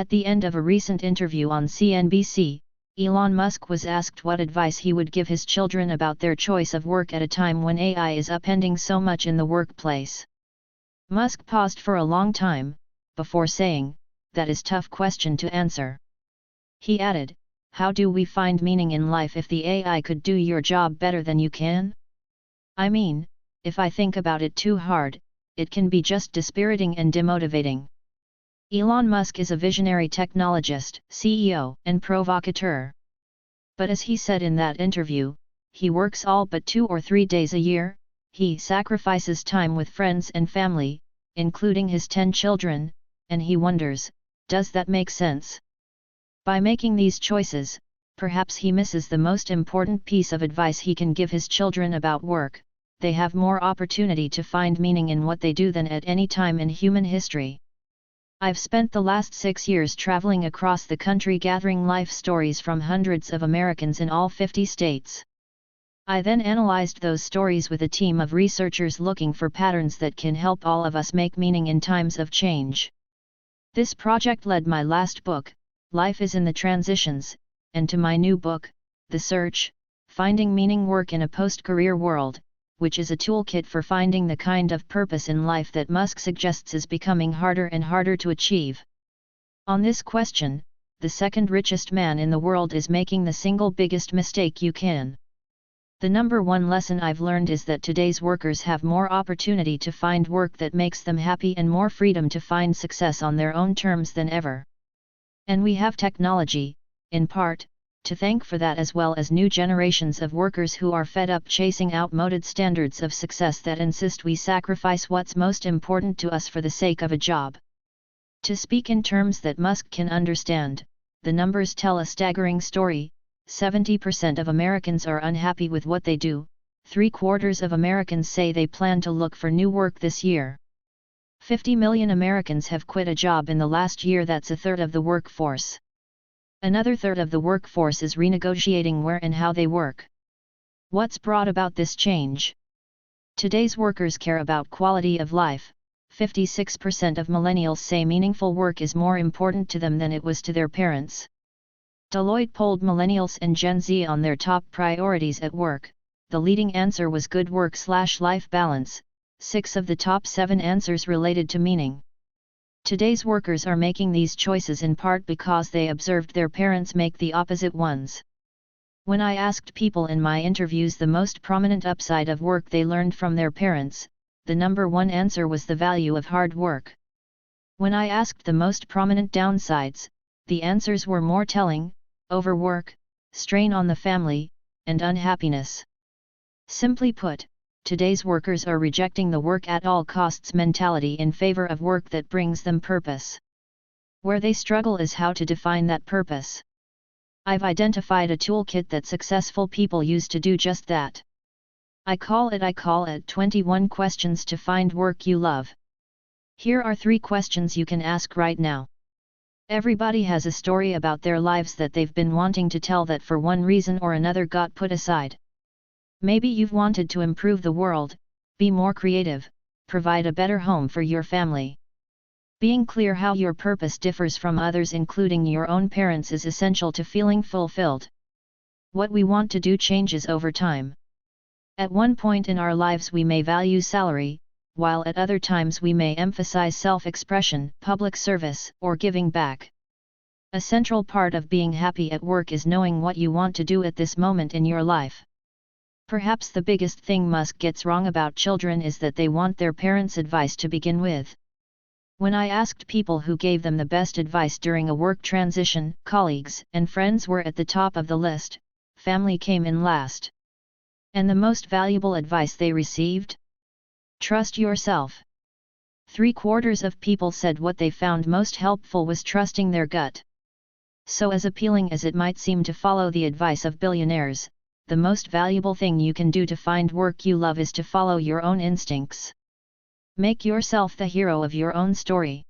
At the end of a recent interview on CNBC, Elon Musk was asked what advice he would give his children about their choice of work at a time when AI is upending so much in the workplace. Musk paused for a long time, before saying, "That is a tough question to answer." He added, "How do we find meaning in life if the AI could do your job better than you can? I mean, if I think about it too hard, it can be just dispiriting and demotivating." Elon Musk is a visionary technologist, CEO, and provocateur. But as he said in that interview, he works all but 2 or 3 days a year. He sacrifices time with friends and family, including his 10 children, and he wonders, does that make sense? By making these choices, perhaps he misses the most important piece of advice he can give his children about work. They have more opportunity to find meaning in what they do than at any time in human history. I've spent the last 6 years traveling across the country gathering life stories from hundreds of Americans in all 50 states. I then analyzed those stories with a team of researchers looking for patterns that can help all of us make meaning in times of change. This project led my last book, Life is in the Transitions, and to my new book, The Search, Finding Meaning Work in a Post-Career World, which is a toolkit for finding the kind of purpose in life that Musk suggests is becoming harder and harder to achieve. On this question, the second richest man in the world is making the single biggest mistake you can. The number one lesson I've learned is that today's workers have more opportunity to find work that makes them happy and more freedom to find success on their own terms than ever. And we have technology, in part, to thank for that, as well as new generations of workers who are fed up chasing outmoded standards of success that insist we sacrifice what's most important to us for the sake of a job. To speak in terms that Musk can understand, the numbers tell a staggering story. 70% of Americans are unhappy with what they do. 3/4 of Americans say they plan to look for new work this year. 50 million Americans have quit a job in the last year. That's a third of the workforce. Another third of the workforce is renegotiating where and how they work. What's brought about this change? Today's workers care about quality of life. 56% of millennials say meaningful work is more important to them than it was to their parents. Deloitte polled millennials and Gen Z on their top priorities at work. The leading answer was good work/life balance. 6 of the top 7 answers related to meaning. Today's workers are making these choices in part because they observed their parents make the opposite ones. When I asked people in my interviews the most prominent upside of work they learned from their parents, the number one answer was the value of hard work. When I asked the most prominent downsides, the answers were more telling: overwork, strain on the family, and unhappiness. Simply put, today's workers are rejecting the work at all costs mentality in favor of work that brings them purpose. Where they struggle is how to define that purpose. I've identified a toolkit that successful people use to do just that. I call it 21 questions to find work you love. Here are 3 questions you can ask right now. Everybody has a story about their lives that they've been wanting to tell that for one reason or another got put aside. Maybe you've wanted to improve the world, be more creative, provide a better home for your family. Being clear how your purpose differs from others, including your own parents, is essential to feeling fulfilled. What we want to do changes over time. At one point in our lives we may value salary, while at other times we may emphasize self-expression, public service, or giving back. A central part of being happy at work is knowing what you want to do at this moment in your life. Perhaps the biggest thing Musk gets wrong about children is that they want their parents' advice to begin with. When I asked people who gave them the best advice during a work transition, colleagues and friends were at the top of the list, family came in last. And the most valuable advice they received? Trust yourself. 3/4 of people said what they found most helpful was trusting their gut. So as appealing as it might seem to follow the advice of billionaires, the most valuable thing you can do to find work you love is to follow your own instincts. Make yourself the hero of your own story.